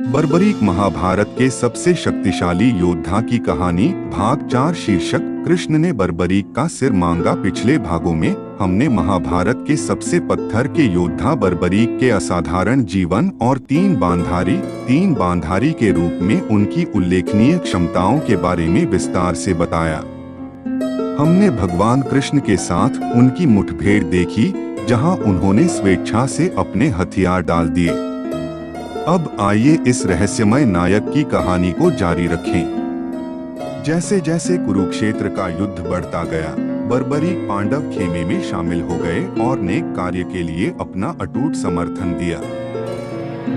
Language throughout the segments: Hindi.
बर्बरीक महाभारत के सबसे शक्तिशाली योद्धा की कहानी भाग 4 शीर्षक कृष्ण ने बर्बरीक का सिर मांगा। पिछले भागों में हमने महाभारत के सबसे पत्थर के योद्धा बर्बरीक के असाधारण जीवन और तीन बांधारी के रूप में उनकी उल्लेखनीय क्षमताओं के बारे में विस्तार से बताया। हमने भगवान कृष्ण के साथ उनकी मुठभेड़ देखी, जहां उन्होंने स्वेच्छा से अपने हथियार डाल दिए। अब आइए इस रहस्यमय नायक की कहानी को जारी रखें। जैसे जैसे कुरुक्षेत्र का युद्ध बढ़ता गया, बर्बरीक पांडव खेमे में शामिल हो गए और नेक कार्य के लिए अपना अटूट समर्थन दिया।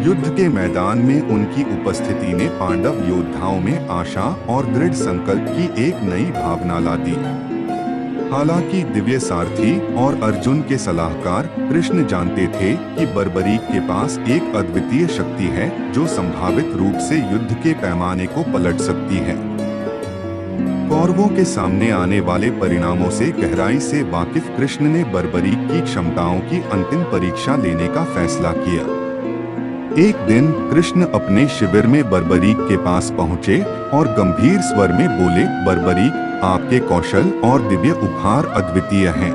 युद्ध के मैदान में उनकी उपस्थिति ने पांडव योद्धाओं में आशा और दृढ़ संकल्प की एक नई भावना ला दी। हालांकि दिव्य सारथी और अर्जुन के सलाहकार कृष्ण जानते थे कि बर्बरीक के पास एक अद्वितीय शक्ति है जो संभावित रूप से युद्ध के पैमाने को पलट सकती है। कौरवों के सामने आने वाले परिणामों से गहराई से वाकिफ कृष्ण ने बर्बरीक की क्षमताओं की अंतिम परीक्षा लेने का फैसला किया। एक दिन कृष्ण अपने शिविर में बर्बरीक के पास पहुंचे और गंभीर स्वर में बोले, बर्बरीक, आपके कौशल और दिव्य उपहार अद्वितीय हैं।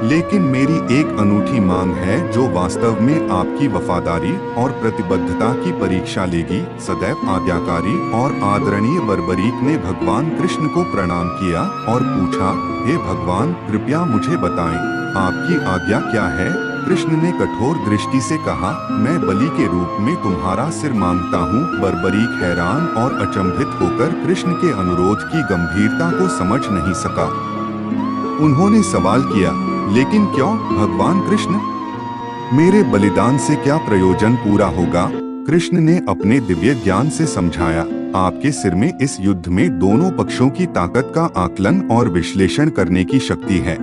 लेकिन मेरी एक अनूठी मांग है जो वास्तव में आपकी वफादारी और प्रतिबद्धता की परीक्षा लेगी। सदैव आज्ञाकारी और आदरणीय बर्बरीक ने भगवान कृष्ण को प्रणाम किया और पूछा, हे भगवान, कृपया मुझे बताएं, आपकी आज्ञा क्या है? कृष्ण ने कठोर दृष्टि से कहा, मैं बलि के रूप में तुम्हारा सिर मांगता हूँ। बर्बरीक हैरान और अचंभित होकर कृष्ण के अनुरोध की गंभीरता को समझ नहीं सका। उन्होंने सवाल किया, लेकिन क्यों भगवान कृष्ण? मेरे बलिदान से क्या प्रयोजन पूरा होगा? कृष्ण ने अपने दिव्य ज्ञान से समझाया, आपके सिर में इस युद्ध में दोनों पक्षों की ताकत का आकलन और विश्लेषण करने की शक्ति है।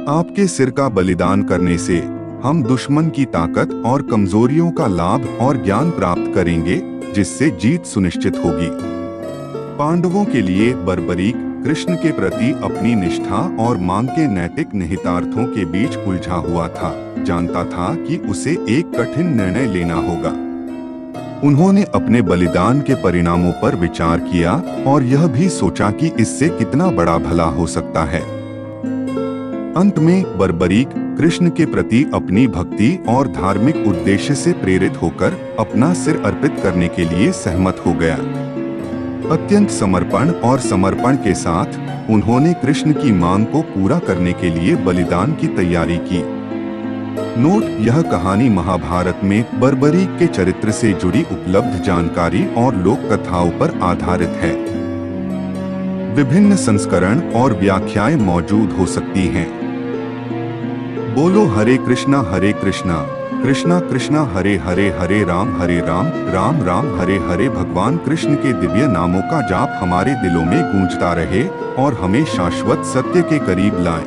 आपके सिर का बलिदान करने से हम दुश्मन की ताकत और कमजोरियों का लाभ और ज्ञान प्राप्त करेंगे, जिससे जीत सुनिश्चित होगी। पांडवों के लिए बर्बरीक कृष्ण के प्रति अपनी निष्ठा और मांग के नैतिक निहितार्थों के बीच उलझा हुआ था। जानता था कि उसे एक कठिन निर्णय लेना होगा। उन्होंने अपने बलिदान के परिणामों पर विचार किया और यह भी सोचा कि इससे कितना बड़ा भला हो सकता है। अंत में बर्बरीक कृष्ण के प्रति अपनी भक्ति और धार्मिक उद्देश्य से प्रेरित होकर अपना सिर अर्पित करने के लिए सहमत हो गया। अत्यंत समर्पण के साथ उन्होंने कृष्ण की मांग को पूरा करने के लिए बलिदान की तैयारी की। नोट, यह कहानी महाभारत में बर्बरीक के चरित्र से जुड़ी उपलब्ध जानकारी और लोक कथाओं पर आधारित है। विभिन्न संस्करण और व्याख्याएं मौजूद हो सकती हैं। बोलो हरे कृष्णा कृष्णा कृष्णा हरे हरे, हरे राम राम राम हरे हरे। भगवान कृष्ण के दिव्य नामों का जाप हमारे दिलों में गूंजता रहे और हमें शाश्वत सत्य के करीब लाए।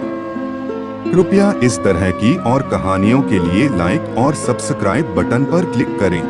कृपया इस तरह की और कहानियों के लिए लाइक और सब्सक्राइब बटन पर क्लिक करें।